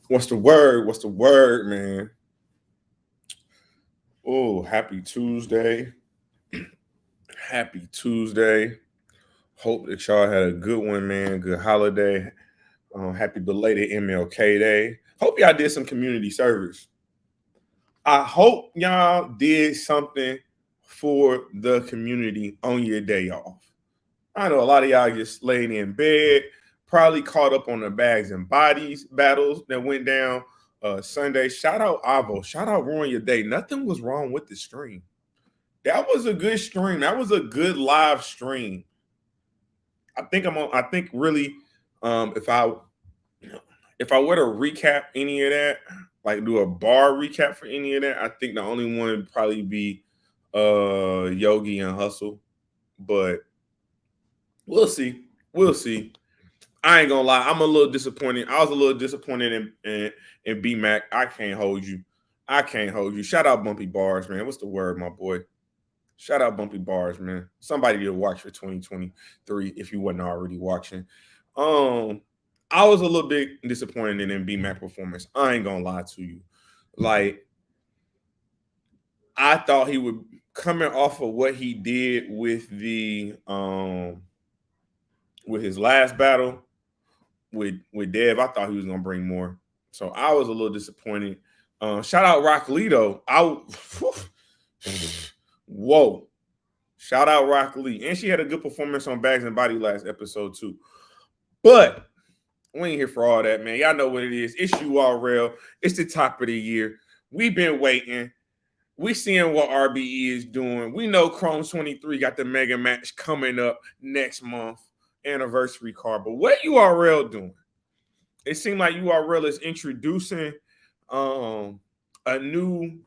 What's the word? What's the word, man? Oh, happy Tuesday. Happy Tuesday. Hope that y'all had a good one, man. Good holiday. Happy belated MLK Day. Hope y'all did some community service. I hope y'all did something for the community on your day off. I know a lot of y'all just laid in bed, probably caught up on the bags and bodies battles that went down Sunday. Shout out Avo. Shout out Ruin Your Day. Nothing was wrong with the stream. That was a good stream. That was a good live stream. I think really, if I were to recap any of that, like do a bar recap for any of that, I think the only one would probably be Yogi and Hustle. But we'll see. We'll see. I ain't gonna lie, I'm a little disappointed. I was a little disappointed in B Mac. I can't hold you. I can't hold you. Shout out Bumpy Bars, man. What's the word, my boy? Shout out Bumpy Bars, man. Somebody to watch for 2023 if you wasn't already watching. I was a little bit disappointed in B Mac performance. I ain't gonna lie to you. Like, I thought he would coming off of what he did with his last battle with Dev. I thought he was gonna bring more. So I was a little disappointed. Shout out Rock Lee though. Whoa. Shout out Rock Lee. And she had a good performance on Bags and Body last episode too. But we ain't here for all that, man. Y'all know what it is. It's URL. It's the top of the year. We've been waiting. We seeing what RBE is doing. We know Chrome's 23 got the mega match coming up next month, anniversary card. But what URL doing? It seemed like URL is introducing a new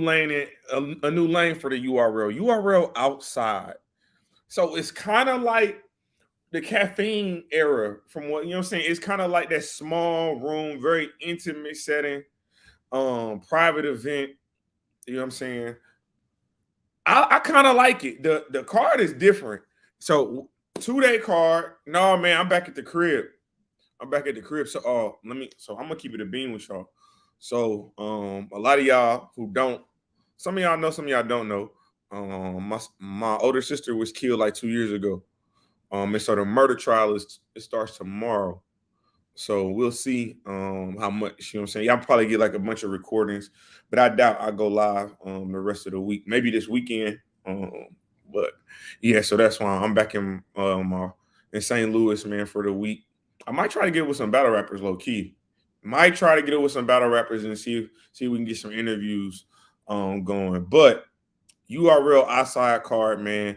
lane for the URL outside. So it's kind of like the caffeine era from what you know what I'm saying. It's kind of like that small room, very intimate setting, private event. You know what I'm saying? I kind of like it. The card is different. So 2-day card. No, man, I'm back at the crib. So I'm gonna keep it a bean with y'all. So a lot of y'all who don't, some of y'all know, some of y'all don't know. My older sister was killed like 2 years ago. And so the murder trial it starts tomorrow. So we'll see how much, you know what I'm saying. Y'all probably get like a bunch of recordings, but I doubt I'll go live the rest of the week. Maybe this weekend. But yeah, so that's why I'm back in St. Louis, man, for the week. I might try to get with some battle rappers low key. Might try to get it with some battle rappers and see if we can get some interviews going. But URL outside card, man.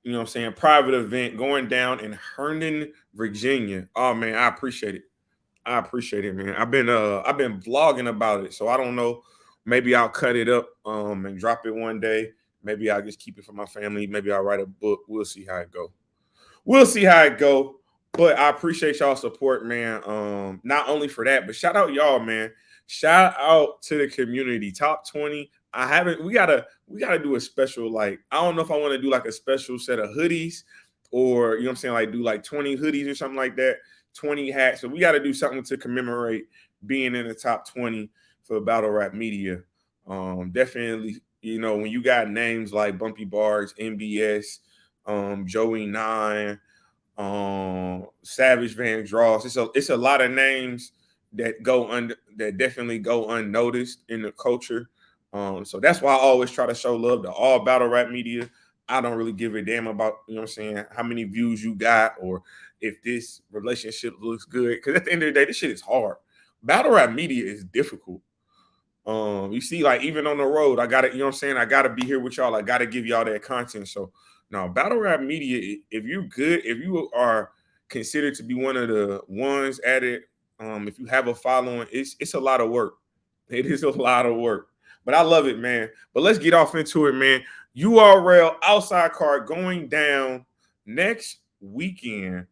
You know what I'm saying? Private event going down in Herndon, Virginia. Oh man, I appreciate it. I appreciate it, man. I've been vlogging about it, so I don't know. Maybe I'll cut it up and drop it one day. Maybe I'll just keep it for my family. Maybe I'll write a book. We'll see how it go. But I appreciate y'all support, man. Not only for that, but shout out y'all, man. Shout out to the community. Top 20. We gotta do a special, like, I don't know if I want to do like a special set of hoodies or, you know what I'm saying, like do like 20 hoodies or something like that, 20 hats. So we got to do something to commemorate being in the top 20 for battle rap media. Definitely, you know, when you got names like Bumpy Bars, MBS, Joey Nine, Savage Van Dross. It's a lot of names that definitely go unnoticed in the culture. So that's why I always try to show love to all battle rap media. I don't really give a damn about, you know what I'm saying, how many views you got or if this relationship looks good. Because at the end of the day, this shit is hard. Battle rap media is difficult. You see, like, even on the road, I gotta, you know what I'm saying, I gotta be here with y'all. I gotta give y'all that content. So now, battle rap media, if you're good, if you are considered to be one of the ones at it, if you have a following, it's a lot of work. It is a lot of work. But I love it, man. But let's get off into it, man. URL outside card going down next weekend.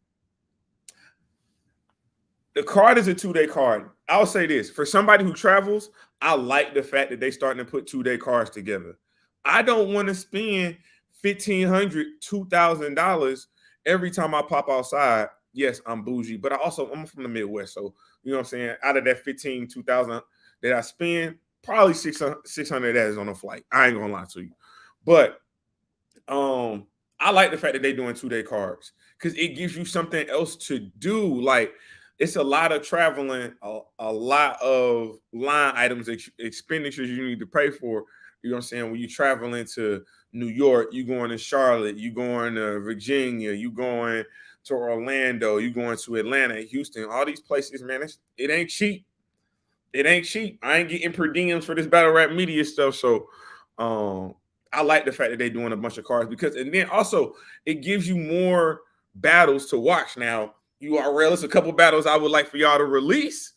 The card is a 2-day card. I'll say this. For somebody who travels, I like the fact that they starting to put 2-day cards together. I don't want to spend $1,500, $2,000 every time I pop outside, yes, I'm bougie, but I'm from the Midwest. So, you know what I'm saying? Out of that 15, 2,000 that I spend, probably 600 of that is on a flight. I ain't gonna lie to you. But I like the fact that they're doing 2-day cards because it gives you something else to do. Like it's a lot of traveling, a lot of line items, expenditures you need to pay for. You know what I'm saying? When you're traveling to New York, you going to Charlotte, you going to Virginia, you going to Orlando, you going to Atlanta, Houston, all these places, man. It ain't cheap. It ain't cheap. I ain't getting per diems for this battle rap media stuff. So um I like the fact that they're doing a bunch of cards because and then also it gives you more battles to watch. Now, URL, it's a couple battles I would like for y'all to release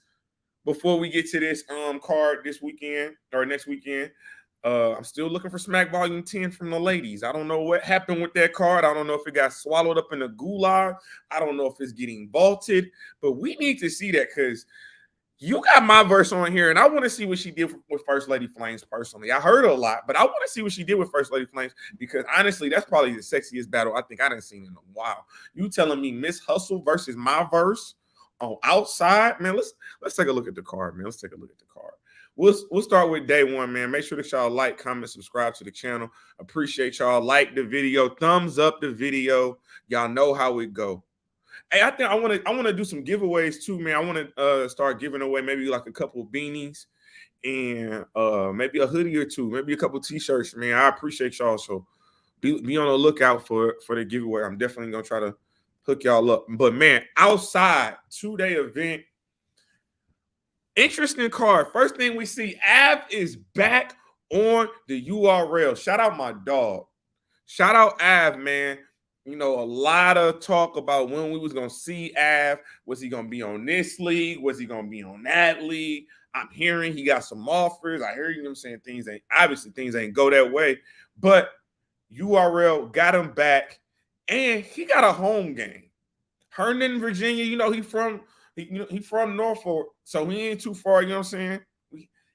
before we get to this card this weekend or next weekend. I'm still looking for Smack Volume 10 from the ladies. I don't know what happened with that card. I don't know if it got swallowed up in the gulag. I don't know if it's getting vaulted, but we need to see that because you got my verse on here, and I want to see what she did with First Lady Flames personally. I heard a lot, but I want to see what she did with First Lady Flames because honestly, that's probably the sexiest battle I think I done seen in a while. You telling me Miss Hustle versus my verse on outside, man? Let's take a look at the card, man. Let's take a look at the card. We'll start with day one, man. Make sure that y'all like, comment, subscribe to the channel. Appreciate y'all. Like the video, thumbs up the video. Y'all know how it go. Hey, I think I want to do some giveaways too, man. I want to start giving away maybe like a couple of beanies and maybe a hoodie or two, maybe a couple of t-shirts, man. I appreciate y'all. So be on the lookout for the giveaway. I'm definitely gonna try to hook y'all up. But man, outside 2-day event, interesting card. First thing we see, AVE is back on the URL. Shout out my dog. Shout out AVE, man. You know, a lot of talk about when we was going to see AVE. Was he going to be on this league? Was he going to be on that league? I'm hearing he got some offers. I hear him saying things ain't go that way. But URL got him back, and he got a home game. Herndon, Virginia, you know, he from Norfolk, so he ain't too far, you know what I'm saying?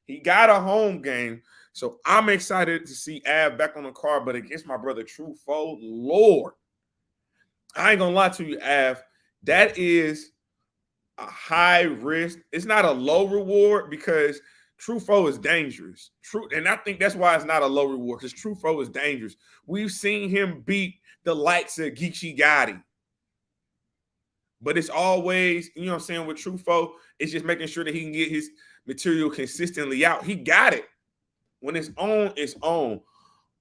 He got a home game. So I'm excited to see AVE back on the card, but against my brother True Foe, Lord. I ain't gonna lie to you, AVE. That is a high risk. It's not a low reward because True Foe is dangerous. And I think that's why it's not a low reward because True Foe is dangerous. We've seen him beat the likes of Geechee Gotti. But it's always, you know what I'm saying, with True Foe, it's just making sure that he can get his material consistently out. He got it. When it's on, it's on.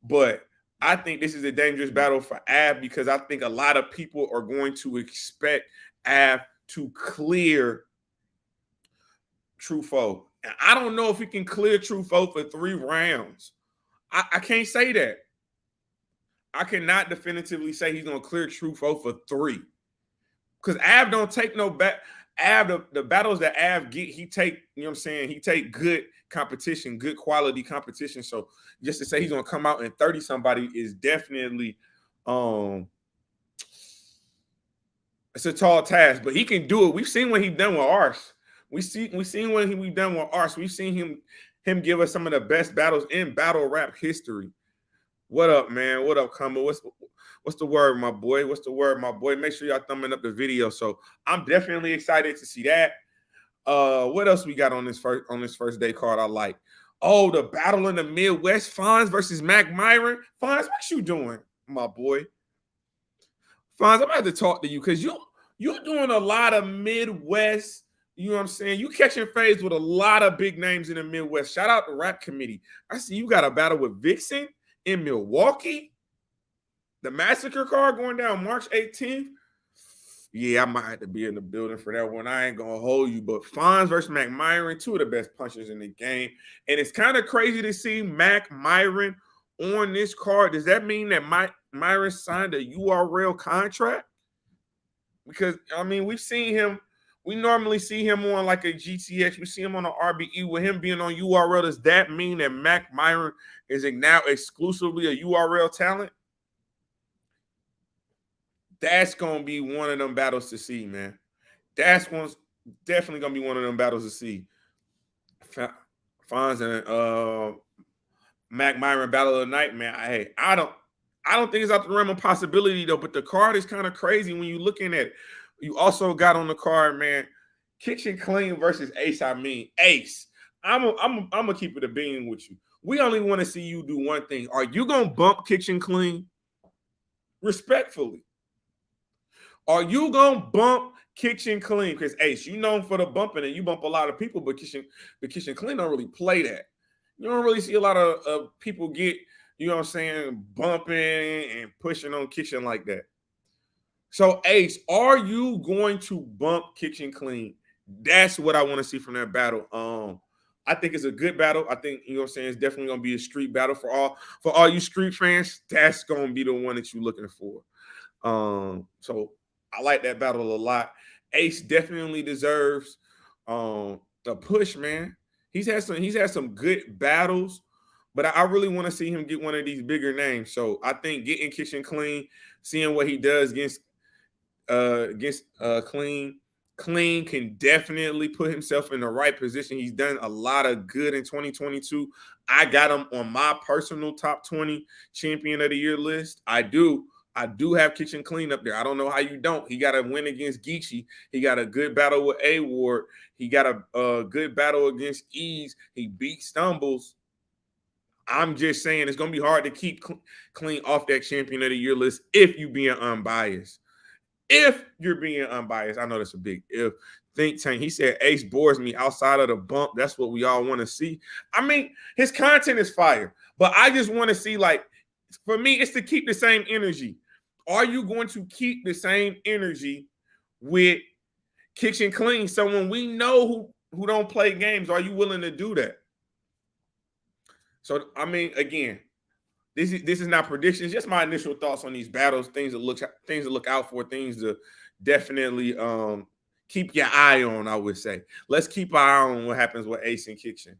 But I think this is a dangerous battle for AVE because I think a lot of people are going to expect AVE to clear True Foe. And I don't know if he can clear True Foe for 3 rounds. I can't say that. I cannot definitively say he's going to clear True Foe for 3. Because AVE don't take no back. AVE, the battles that AVE get, he take, you know what I'm saying? He take good competition, good quality competition. So just to say he's gonna come out and 30 somebody is definitely it's a tall task, but he can do it. We've seen what he's done with Ars. We've seen what we've done with Ars. We've seen him give us some of the best battles in battle rap history. What up, man? What up, Kumba? What's the word, my boy? What's the word, my boy? Make sure y'all thumbing up the video. So I'm definitely excited to see that. What else we got on this first day card I like? Oh, the battle in the Midwest, Fonz versus Mac Myron. Fonz, what you doing, my boy? Fonz, I'm about to talk to you because you're doing a lot of Midwest, you know what I'm saying? You catching phase with a lot of big names in the Midwest. Shout out to Rap Committee. I see you got a battle with Vixen in Milwaukee. The Massacre card going down March 18th. Yeah, I might have to be in the building for that one. I ain't going to hold you. But Fonz versus Mac Myron, 2 of the best punchers in the game. And it's kind of crazy to see Mac Myron on this card. Does that mean that Myron signed a URL contract? Because, I mean, we've seen him. We normally see him on like a GTX. We see him on an RBE. With him being on URL, does that mean that Mac Myron is now exclusively a URL talent? That's going to be one of them battles to see, man. That's definitely going to be one of them battles to see. Fonz and Mac Myron battle of the night, man. I I don't think it's out the realm of possibility though. But the card is kind of crazy when you looking at it. You also got on the card, man, Kitchen Clean versus Ace. I mean, Ace. I'm gonna keep it a bean with you. We only want to see you do one thing. Are you gonna bump Kitchen Clean? Respectfully. Are you gonna bump Kitchen Clean? Because Ace, you known for the bumping and you bump a lot of people, but Kitchen Clean don't really play that. You don't really see a lot of people get, you know what I'm saying, bumping and pushing on Kitchen like that. So, Ace, are you going to bump Kitchen Clean? That's what I want to see from that battle. I think it's a good battle. I think, you know what I'm saying, it's definitely gonna be a street battle for all you street fans. That's gonna be the one that you're looking for. So I like that battle a lot. Ace definitely deserves a push, man. He's had some good battles, but I really want to see him get one of these bigger names. So I think getting Kitchen Clean, seeing what he does against Clean. Clean can definitely put himself in the right position. He's done a lot of good in 2022. I got him on my personal top 20 champion of the year list. I do have Kitchen Clean up there. I don't know how you don't. He got a win against Geechee. He got a good battle with A Ward. He got a good battle against Ease. He beat Stumbles. I'm just saying it's going to be hard to keep Clean off that champion of the year list if you being unbiased. If you're being unbiased, I know that's a big if. Think Tank, he said Ace bores me outside of the bump. That's what we all want to see. I mean, his content is fire, but I just want to see, like, for me, it's to keep the same energy. Are you going to keep the same energy with Kitchen Clean? So when we know who don't play games, are you willing to do that? So, I mean, again, this is not predictions, just my initial thoughts on these battles, things to look out for, things to definitely keep your eye on, I would say. Let's keep our eye on what happens with Ace and Kitchen.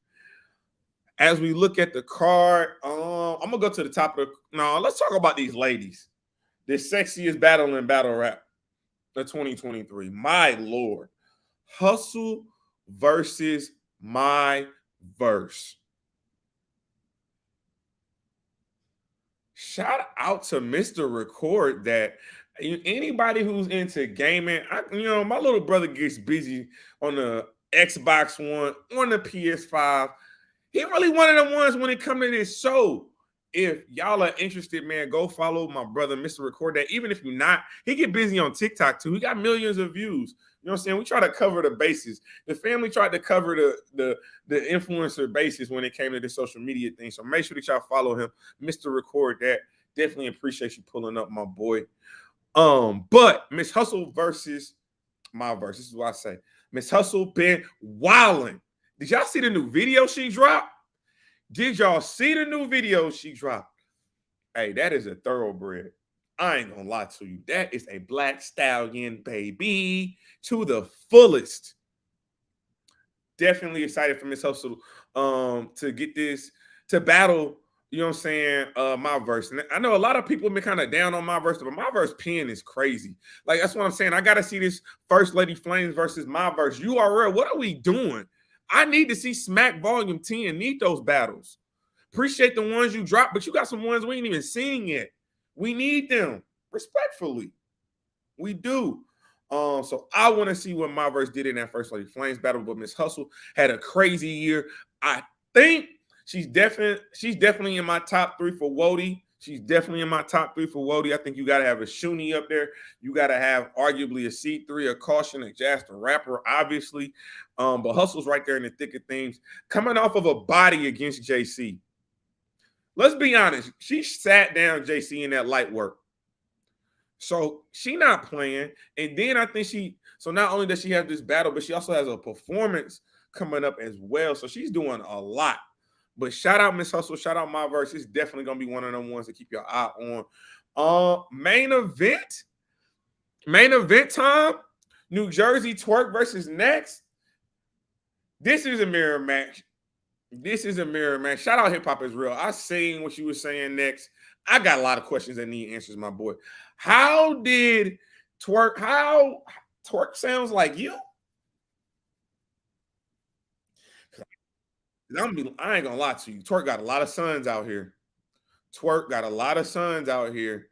As we look at the card, I'm gonna go to the top of the. No, let's talk about these ladies. The sexiest battle in battle rap of 2023. My Lord, Hustle versus My Verse. Shout out to Mr. Record that anybody who's into gaming, my little brother gets busy on the Xbox One, on the PS5. He really one of the ones when it comes to this show. If y'all are interested, man, go follow my brother, Mr. Record that. Even if you're not, he get busy on TikTok too. He got millions of views. You know what I'm saying? We try to cover the bases. The family tried to cover the influencer basis when it came to the social media thing. So make sure that y'all follow him, Mr. Record that. Definitely appreciate you pulling up, my boy. But Miss Hustle versus My Verse. This is what I say. Miss Hustle been wilding. Did y'all see the new video she dropped? Did y'all see the new video she dropped? Hey, that is a thoroughbred. I ain't gonna lie to you. That is a black stallion, baby, to the fullest. Definitely excited for Miss Hustle to get this, to battle, you know what I'm saying, My Verse. And I know a lot of people have been kind of down on My Verse, but My Verse pen is crazy. Like, that's what I'm saying. I got to see this First Lady Flames versus My Verse. URL, what are we doing? I need to see Smack Volume 10. Need those battles. Appreciate the ones you dropped, but you got some ones we ain't even seen yet. We need them, respectfully. We do. So I want to see what My Verse did in that First Lady Flames battle. But Miss Hustle had a crazy year. I think she's definitely in my top 3 for Wody. She's definitely in my top 3 for Wody. I think you got to have a Shuni up there. You got to have arguably a C3, a Caution, a Jazz the Rapper, obviously. But Hustle's right there in the thick of things. Coming off of a body against JC. Let's be honest. She sat down JC in that light work. So she not playing. And then I think so not only does she have this battle, but she also has a performance coming up as well. So she's doing a lot. But shout out Miss Hustle, shout out My Verse. It's definitely gonna be one of them ones to keep your eye on. Main event time. New Jersey Twerk versus Next. This is a mirror match. Shout out Hip Hop is Real. I seen what you were saying Next. I got a lot of questions that need answers, my boy. How did Twerk sounds like you? I ain't gonna lie to you. Twerk got a lot of sons out here. Twerk got a lot of sons out here.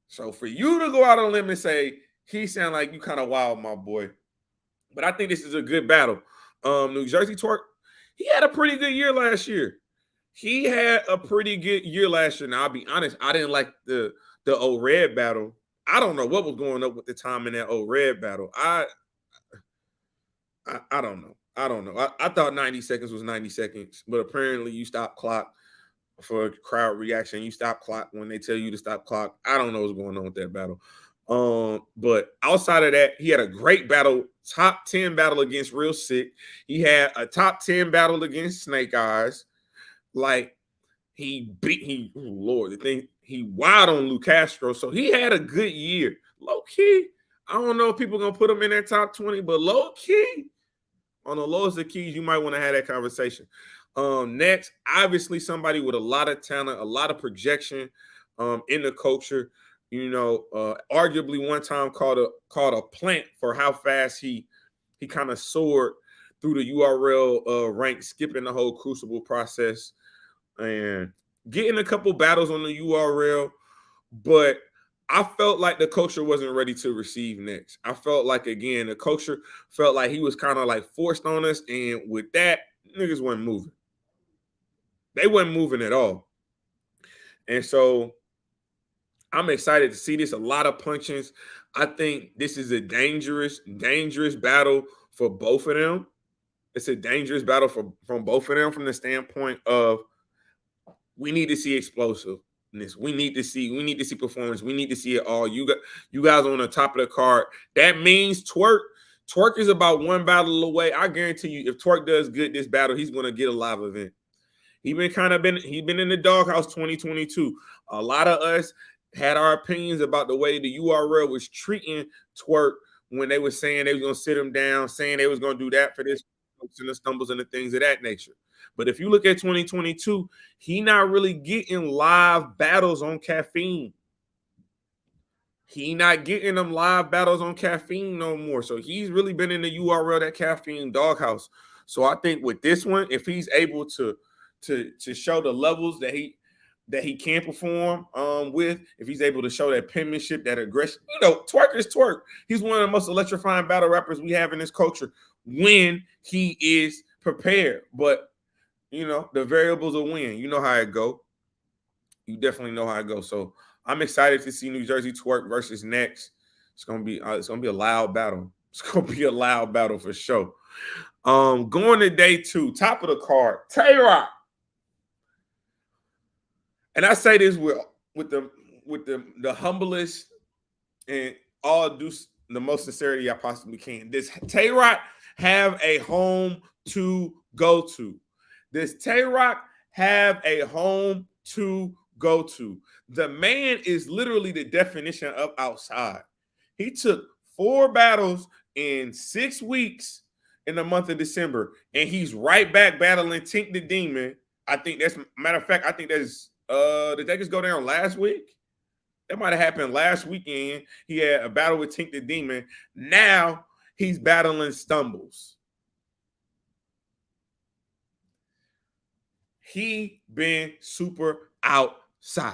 So for you to go out on a limb and say he sound like you kind of wild, my boy. But I think this is a good battle. New Jersey Twerk, he had a pretty good year last year. He had a pretty good year last year. Now, I'll be honest, I didn't like the old red battle. I don't know what was going up with the time in that old red battle. I don't know. I don't know. I thought 90 seconds was 90 seconds, but apparently you stop clock for crowd reaction. You stop clock when they tell you to stop clock. I don't know what's going on with that battle. But outside of that, he had a great battle, top 10 battle against Real Sick. He had a top 10 battle against Snake Eyes. Like oh Lord, the thing he wild on Lou Castro. So he had a good year. Low key, I don't know if people gonna put him in that top 20, but low key, on the lowest of keys, you might want to have that conversation. Next, obviously somebody with a lot of talent, a lot of projection in the culture. You know, arguably one time called a plant for how fast he kind of soared through the URL rank, skipping the whole crucible process and getting a couple battles on the URL. But I felt like the culture wasn't ready to receive next. I felt like, again, the culture felt like he was kind of like forced on us. And with that, niggas weren't moving. They weren't moving at all. And so I'm excited to see this. A lot of punches. I think this is a dangerous battle for both of them. It's a dangerous battle from both of them from the standpoint of we need to see explosiveness. We need to see performance. We need to see it all. You guys on the top of the card. That means Twerk. Twerk is about one battle away. I guarantee you, if Twerk does good this battle, he's going to get a live event. He's been in the doghouse 2022. A lot of us had our opinions about the way the URL was treating Twerk when they were saying they was going to sit him down, saying they was going to do that for this and the stumbles and the things of that nature. But if you look at 2022, he not really getting live battles on caffeine. He not getting them live battles on caffeine no more. So he's really been in the URL, that caffeine doghouse. So I think with this one, if he's able to show the levels that he can perform with, if he's able to show that penmanship, that aggression, Twerk is Twerk. He's one of the most electrifying battle rappers we have in this culture when he is prepared. But the variables will win. You know how it go. You definitely know how it goes. So I'm excited to see New Jersey Twerk versus Next. It's gonna be a loud battle. It's gonna be a loud battle for sure. Going to day 2, top of the card, TAY. And I say this with the humblest and all due the most sincerity I possibly can. Does TAY have a home to go to? Does TAY have a home to go to? The man is literally the definition of outside. He took 4 battles in 6 weeks in the month of December, and he's right back battling Tink the Demon. I think that's, matter of fact, I think that's, did that just go down last week? That might have happened last weekend. He had a battle with Tink the Demon. Now he's battling Stumbles. He been super outside.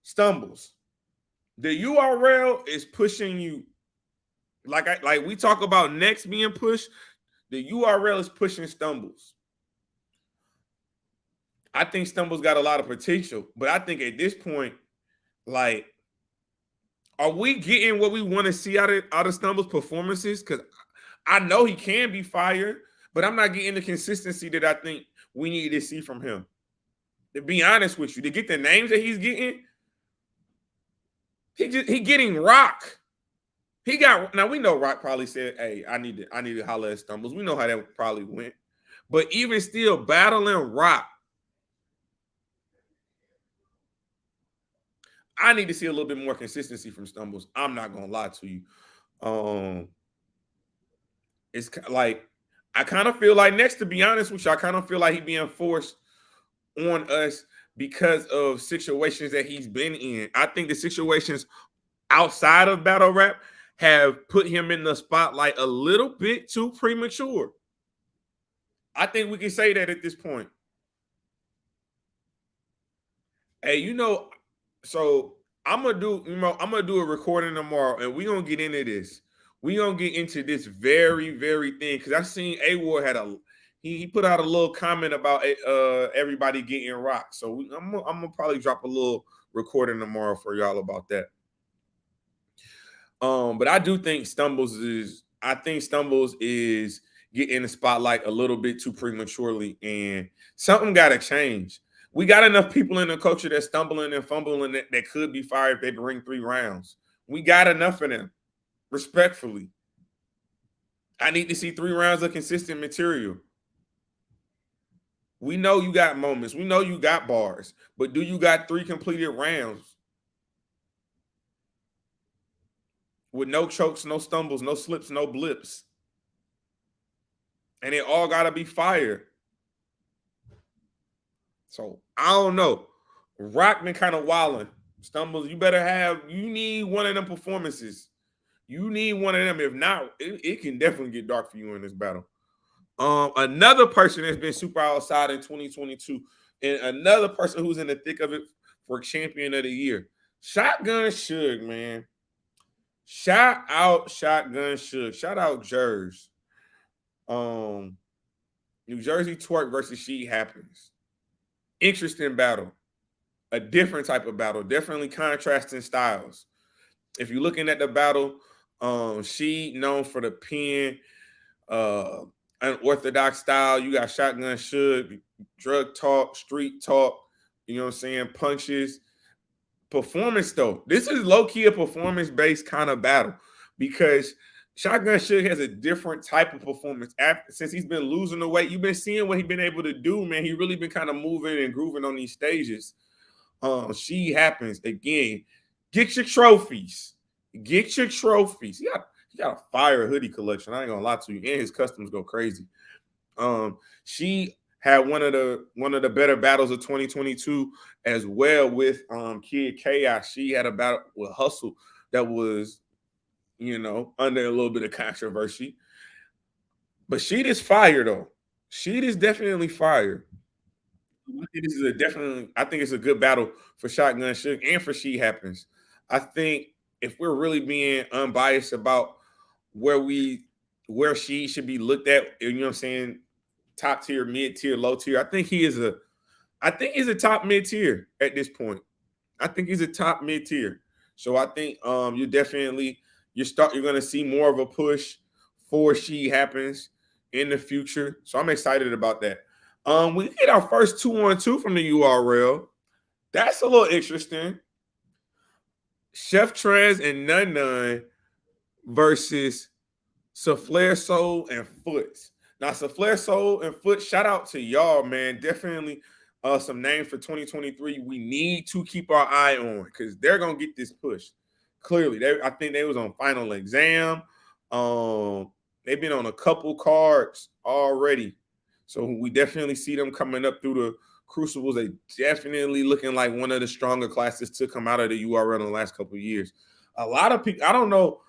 Stumbles. The URL is pushing you. Like we talk about Next being pushed, the URL is pushing Stumbles. I think Stumbles got a lot of potential, but I think at this point, like, are we getting what we want to see out of Stumbles' performances? Because I know he can be fired, but I'm not getting the consistency that I think we need to see from him. To be honest with you, to get the names that he's getting, he getting ROC. Now we know ROC probably said, "Hey, I need to holler at Stumbles." We know how that probably went, but even still, battling ROC, I need to see a little bit more consistency from Stumbles. I'm not gonna lie to you. It's like I kind of feel like Next, to be honest with you, I kind of feel like he's being forced on us because of situations that he's been in. I think the situations outside of battle rap have put him in the spotlight a little bit too premature. I think we can say that at this point. Hey, so I'm gonna do a recording tomorrow, and we gonna get into this. We gonna get into this very, very thing because I seen AWAR had he put out a little comment about everybody getting rocked. So I'm gonna probably drop a little recording tomorrow for y'all about that. But I think Stumbles is getting the spotlight a little bit too prematurely, and something gotta change. We got enough people in the culture that's stumbling and fumbling that could be fired if they bring 3 rounds. We got enough of them, respectfully. I need to see 3 rounds of consistent material. We know you got moments. We know you got bars, but do you got 3 completed rounds with no chokes, no stumbles, no slips, no blips? And it all got to be fire. So I don't know. Rock been kind of wilding. Stumbles, you need one of them performances. You need one of them. If not, it can definitely get dark for you in this battle. Another person that's been super outside in 2022, and another person who's in the thick of it for champion of the year. Shotgun Suge, man. Shout out Shotgun Suge. Shout out Jers. Um, New Jersey Twerk versus She Happens. Interesting battle. A different type of battle. Definitely contrasting styles. If you're looking at the battle, she known for the pen, unorthodox style. You got Shotgun Suge, drug talk, street talk, you know what I'm saying, punches. Performance, though. This is low-key a performance-based kind of battle because Shotgun Suge has a different type of performance. Since he's been losing the weight, you've been seeing what he's been able to do, man. He really been kind of moving and grooving on these stages. She Happens again. Get your trophies. Get your trophies. He got a fire hoodie collection. I ain't gonna lie to you, and his customs go crazy. She had one of the better battles of 2022 as well with Kid Chaos. She had a battle with Hustle that was, under a little bit of controversy. But she is fire though. She is definitely fire. I think it's a good battle for Shotgun Suge and for She Happens. I think if we're really being unbiased about where she should be looked at, you know what I'm saying, top tier, mid tier, low tier. I think he's a top mid tier at this point. I think he's a top mid tier. So I think you're gonna see more of a push for She Happens in the future. So I'm excited about that. We get our first 2-on-2 from the URL. That's a little interesting. Chef Trez and Nun Nun versus Saflare Soul and Foots. Now, Saflare Soul and Foot, shout out to y'all, man. Definitely some names for 2023 we need to keep our eye on because they're going to get this push. Clearly, I think they was on Final Exam. They've been on a couple cards already. So we definitely see them coming up through the crucibles. They definitely looking like one of the stronger classes to come out of the URL in the last couple of years. A lot of people, I don't know,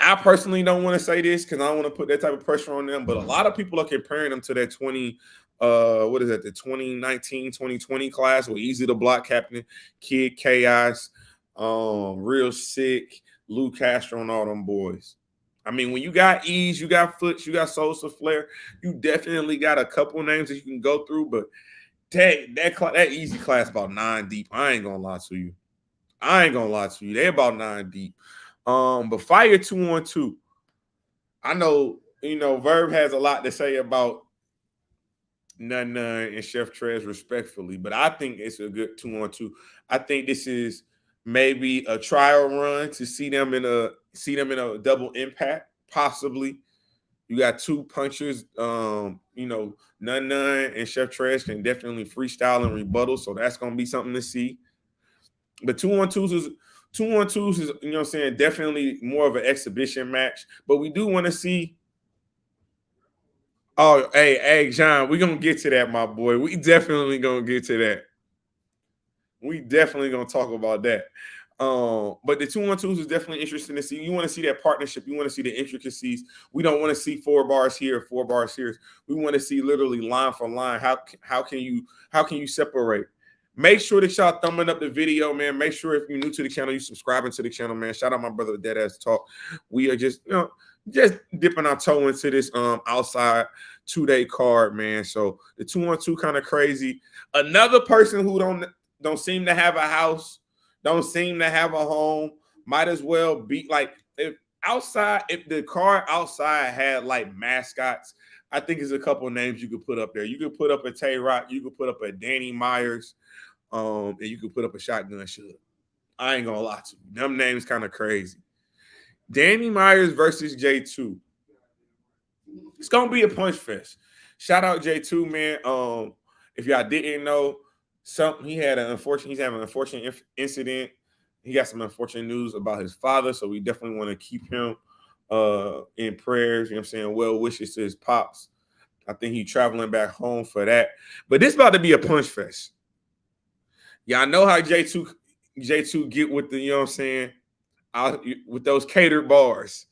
I personally don't want to say this because I don't want to put that type of pressure on them, but a lot of people are comparing them to that 2019, 2020 class with Easy to Block Captain, Kid Chaos, Real Sick, Lou Castro, and all them boys. I mean, when you got Ease, you got Foots, you got Sosa Flair, you definitely got a couple names that you can go through, but that Easy class about 9 deep. I ain't gonna lie to you. They about 9 deep. But Fire 2-on-2. I know, Verb has a lot to say about Nun Nun and Chef Trez respectfully, but I think it's a good 2-on-2. I think this is maybe a trial run to see them in a double impact, possibly. You got two punchers, Nun Nun and Chef Trez can definitely freestyle and rebuttal, so that's gonna be something to see. But 2-on-2s is, you know what I'm saying, definitely more of an exhibition match. But we do want to see. Oh, hey, John, we're gonna get to that, my boy. We definitely gonna get to that. We definitely gonna talk about that. But the 2-on-2s is definitely interesting to see. You want to see that partnership. You want to see the intricacies. We don't want to see 4 bars here, 4 bars here. We want to see literally line for line. How can you separate? Make sure that y'all thumbing up the video, man. Make sure if you're new to the channel, you subscribing to the channel, man. Shout out my brother Deadass Talk. We are just, just dipping our toe into this outside 2-day card, man. So the 2-on-2 kind of crazy. Another person who don't seem to have a house, don't seem to have a home, might as well be like if the card outside had like mascots, I think there's a couple of names you could put up there. You could put up a TAY, you could put up a Danny Myers. And you could put up a Shotgun Suge. I ain't gonna lie to you. Them names kind of crazy. Danny Myers versus J2. It's gonna be a punch fest. Shout out J2, man. If y'all didn't know, he's having an unfortunate incident. He got some unfortunate news about his father, so we definitely want to keep him in prayers. You know what I'm saying? Well wishes to his pops. I think he's traveling back home for that. But this about to be a punch fest. Y'all know how J2 get with the, you know what I'm saying, with those catered bars,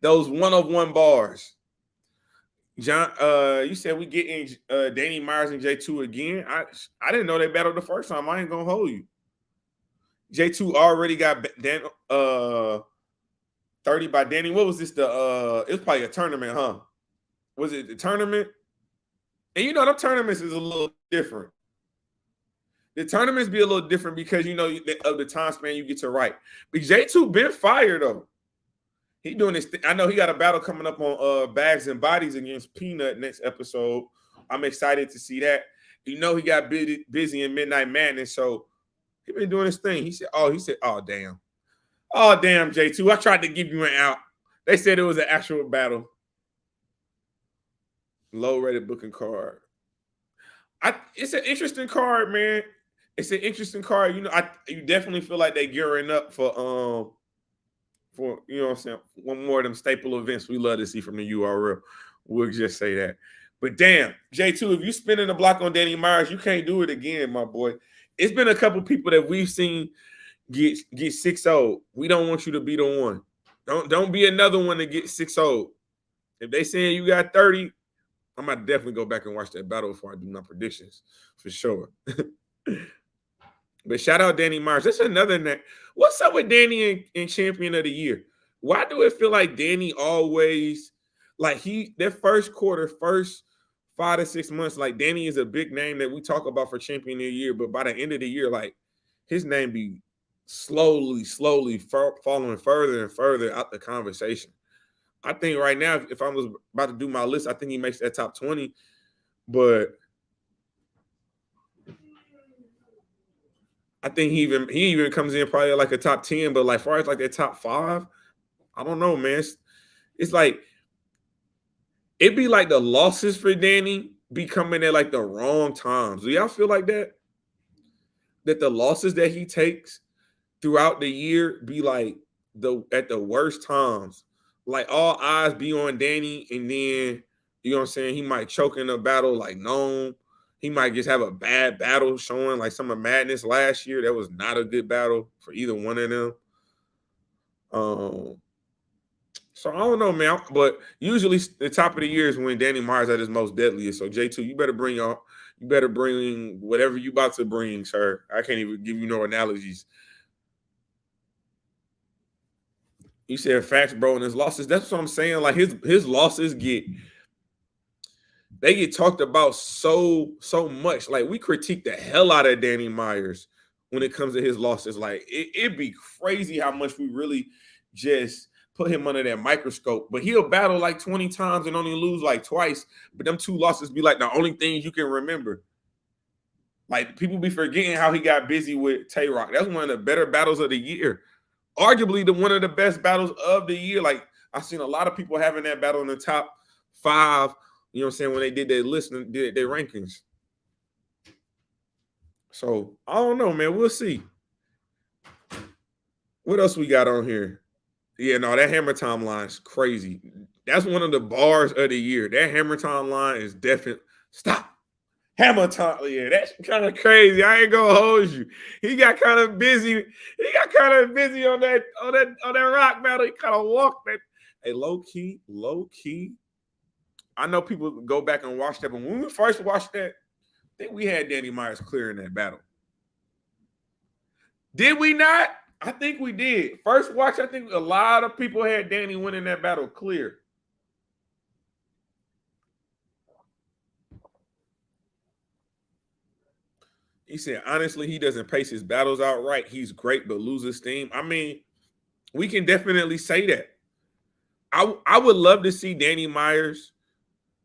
those 1-of-1 bars. John, you said we getting Danny Myers and J2 again. I didn't know they battled the first time. I ain't gonna hold you. J2 already got 30 by Danny. What was this? It was probably a tournament, huh? Was it the tournament? And them tournaments is a little different. The tournaments be a little different because, of the time span you get to write. But J2 been fired, though. He doing this thing. I know he got a battle coming up on Bags and Bodies against Peanut next episode. I'm excited to see that. He got busy in Midnight Madness, so he been doing his thing. He said, oh, damn. Oh, damn, J2. I tried to give you an out. They said it was an actual battle. Low-rated booking card. It's an interesting card, man. It's an interesting card. You definitely feel like they gearing up for you know what I'm saying, one more of them staple events we love to see from the URL. We'll just say that. But damn, J2, if you spinning the block on Danny Myers, you can't do it again, my boy. It's been a couple people that we've seen get 6-0. We don't want you to be the one. Don't be another one to get 6-0. If they saying you got 30, I'm going to definitely go back and watch that battle before I do my predictions, for sure. But shout out Danny Myers. That's another name. What's up with Danny in Champion of the Year? Why do it feel like Danny always, like their first 5 to 6 months, like Danny is a big name that we talk about for Champion of the Year, but by the end of the year, like his name be slowly falling further and further out the conversation. I think right now, if I was about to do my list, I think he makes that top 20, but I think he even comes in probably like a top 10, but like far as like that top 5, I don't know, man. It's like it'd be like the losses for Danny be coming at like the wrong times. Do y'all feel like that? That the losses that he takes throughout the year be like at the worst times. Like all eyes be on Danny, and then you know what I'm saying, he might choke in a battle like Gnome. He might just have a bad battle showing like some of Madness last year. That was not a good battle for either one of them. So I don't know, man. But usually the top of the year is when Danny Myers at his most deadliest. So J2, you better bring whatever you about to bring, sir. I can't even give you no analogies. You said facts, bro, and his losses. That's what I'm saying. Like his losses get talked about so much. Like we critique the hell out of Danny Myers when it comes to his losses. Like it'd be crazy how much we really just put him under that microscope. But he'll battle like 20 times and only lose like twice. But them 2 losses be like the only things you can remember. Like people be forgetting how he got busy with TAY. That's one of the better battles of the year. Arguably one of the best battles of the year. Like I've seen a lot of people having that battle in the top 5. You know what I'm saying? When they did their list and did their rankings. So I don't know, man. We'll see. What else we got on here? Yeah, no, that Hammer Time line is crazy. That's one of the bars of the year. That Hammer Time line is definitely stop. Hammer Time, yeah, that's kind of crazy. I ain't gonna hold you. He got kind of busy. On that rock battle. He kind of walked that. Hey, low key. I know people go back and watch that, but when we first watched that, I think we had Danny Myers clearing that battle. Did we not? I think we did. First watch, I think a lot of people had Danny winning that battle clear. He said, honestly, he doesn't pace his battles out right. He's great, but loses steam. I mean, we can definitely say that. I would love to see Danny Myers,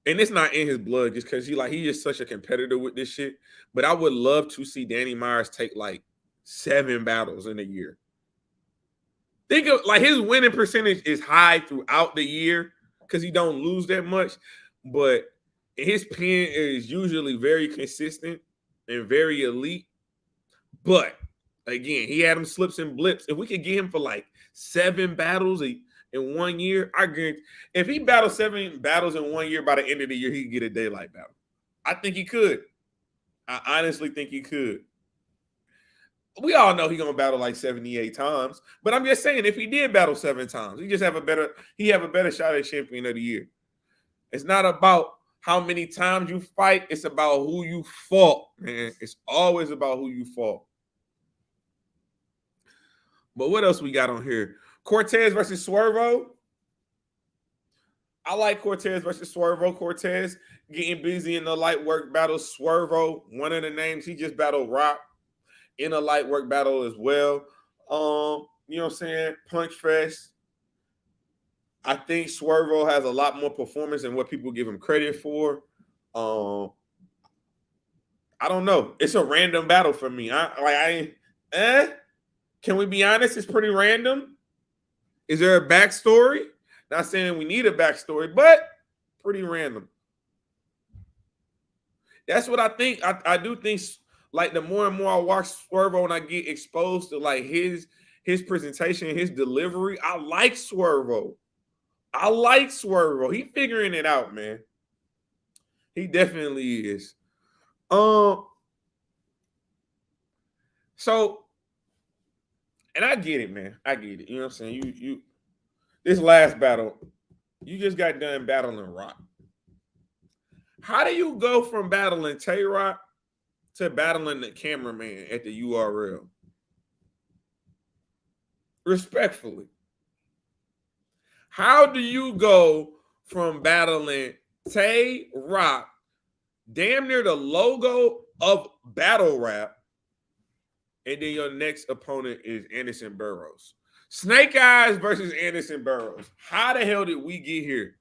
and it's not in his blood just because he just such a competitor with this shit. But I would love to see Danny Myers take like 7 battles in a year. Think of like his winning percentage is high throughout the year because he don't lose that much, but his pen is usually very consistent and very elite. But again, he had him slips and blips. If we could get him for like 7 battles in 1 year, I guarantee if he battles 7 battles in 1 year, by the end of the year, he could get a daylight battle. I think he could. I honestly think he could. We all know he's gonna battle like 78 times, but I'm just saying if he did battle 7 times, he have a better shot at champion of the year. It's not about how many times you fight, it's about who you fought, man. It's always about who you fought. But what else we got on here? Cortez versus Swervo. I like Cortez versus Swervo. Cortez getting busy in the light work battle. Swervo, one of the names, he just battled ROC in a light work battle as well. You know what I'm saying? Punch Fest. I think Swervo has a lot more performance than what people give him credit for. I don't know. It's a random battle for me. Can we be honest? It's pretty random. Is there a backstory? Not saying we need a backstory, but pretty random. That's what I think. I do think like the more and more I watch Swervo and I get exposed to like his presentation, his delivery, I like Swervo. He figuring it out, man. He definitely is. So, and I get it, man. I get it. You know what I'm saying? You this last battle, you just got done battling ROC. How do you go from battling TAY ROC to battling the cameraman at the URL? Respectfully. How do you go from battling TAY ROC, damn near the logo of battle rap, and then your next opponent is Anderson Burroughs? Snake Eyes versus Anderson Burroughs. How the hell did we get here?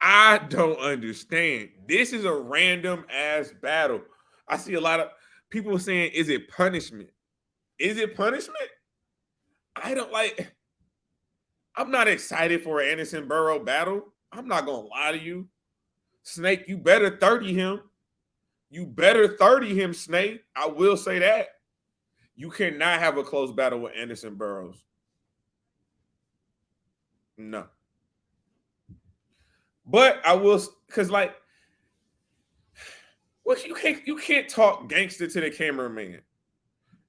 I don't understand. This is a random ass battle. I see a lot of people saying, is it punishment? Is it punishment? I don't like. I'm not excited for an Anderson Burroughs battle. I'm not going to lie to you. Snake, you better 30 him. You better 30 him, Snake. I will say that. You cannot have a close battle with Anderson Burroughs. No. But I will, because like, well, you can't talk gangster to the cameraman.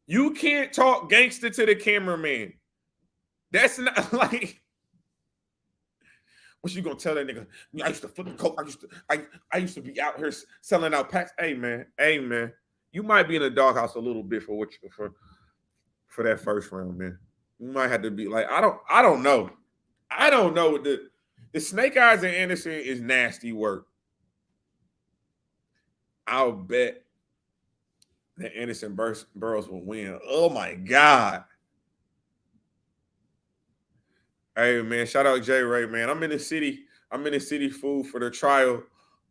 You can't talk gangster to the cameraman. That's not like, what you gonna tell that nigga? I used to flip the coke. I used to be out here selling out packs. Hey man, you might be in the doghouse a little bit for that first round, man. You might have to be like, I don't know. I don't know. The Snake Eyes and Anderson is nasty work. I'll bet that Anderson Burroughs will win. Oh my God. Hey man, shout out J Ray, man. I'm in the city food for the trial.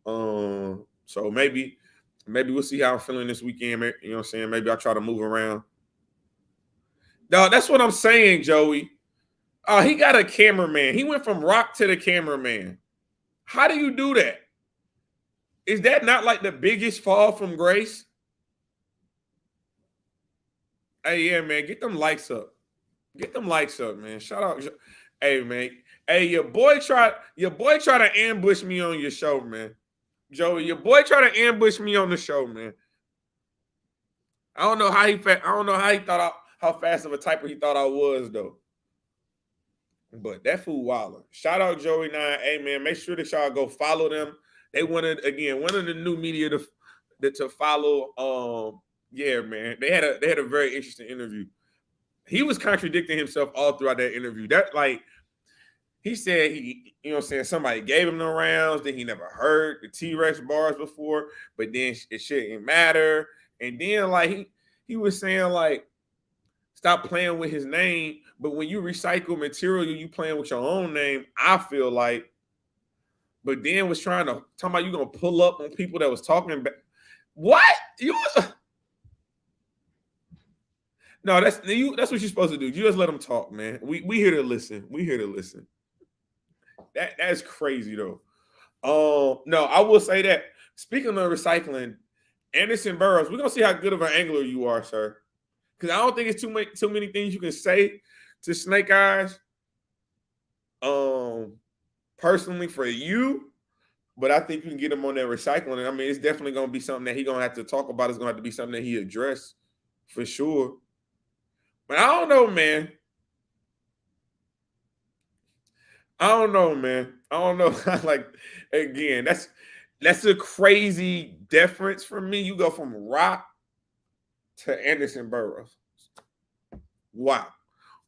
So maybe we'll see how I'm feeling this weekend, man. You know what I'm saying? Maybe I'll try to move around. No, that's what I'm saying, Joey. He got a cameraman. He went from ROC to the cameraman. How do you do that? Is that not like the biggest fall from grace? Hey, yeah, man, get them likes up. Get them likes up, man. Shout out. Hey, man. Hey, your boy tried to ambush me on your show, man. Joey, your boy tried to ambush me on the show, man. I don't know how he thought how fast of a typer he thought I was, though. But that fool wildin'. Shout out Joey 9. Hey man, make sure that y'all go follow them. They wanted, again, one of the new media to follow Yeah, man. They had a very interesting interview. He was contradicting himself all throughout that interview. That like he said he, somebody gave him the rounds, then he never heard the T-Rex bars before, but then it shouldn't matter. And then like he was saying like stop playing with his name, but when you recycle material, you playing with your own name, I feel like. But then was trying to talk about you gonna pull up on people that was talking back. What? You no, that's what you're supposed to do. You just let them talk, man. We here to listen. We here to listen. That's crazy though. No, I will say that. Speaking of recycling, Anderson Burroughs, we're gonna see how good of an angler you are, sir. Because I don't think it's too many things you can say to Snake Eyes. Personally for you, but I think you can get him on that recycling. And I mean, it's definitely gonna be something that he's gonna have to talk about. It's gonna have to be something that he addressed for sure. But I don't know, man. I don't know, man. I don't know. Like again, that's a crazy difference for me. You go from ROC to Anderson Burroughs. Wow.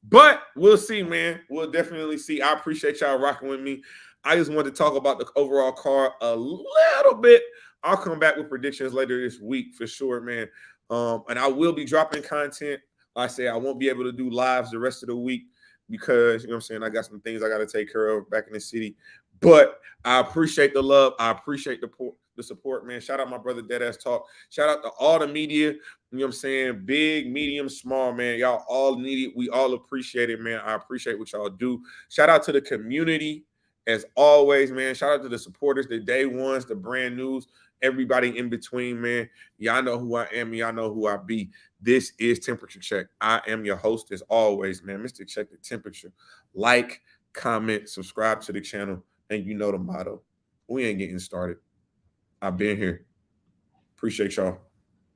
But we'll see, man. We'll definitely see. I appreciate y'all rocking with me. I just wanted to talk about the overall card a little bit. I'll come back with predictions later this week for sure, man. And I will be dropping content. Like I say I won't be able to do lives the rest of the week because you know what I'm saying. I got some things I got to take care of back in the city. But I appreciate the love. I appreciate the support, man. Shout out my brother Deadass Talk. Shout out to all the media. You know what I'm saying? Big, medium, small, man. Y'all all need it. We all appreciate it, man. I appreciate what y'all do. Shout out to the community as always, man. Shout out to the supporters, the day ones, the brand news, everybody in between, man. Y'all know who I am. Y'all know who I be. This is Temperature Check. I am your host as always, man. Mr. Check the Temperature. Like, comment, subscribe to the channel, and you know the motto. We ain't getting started. I've been here. Appreciate y'all.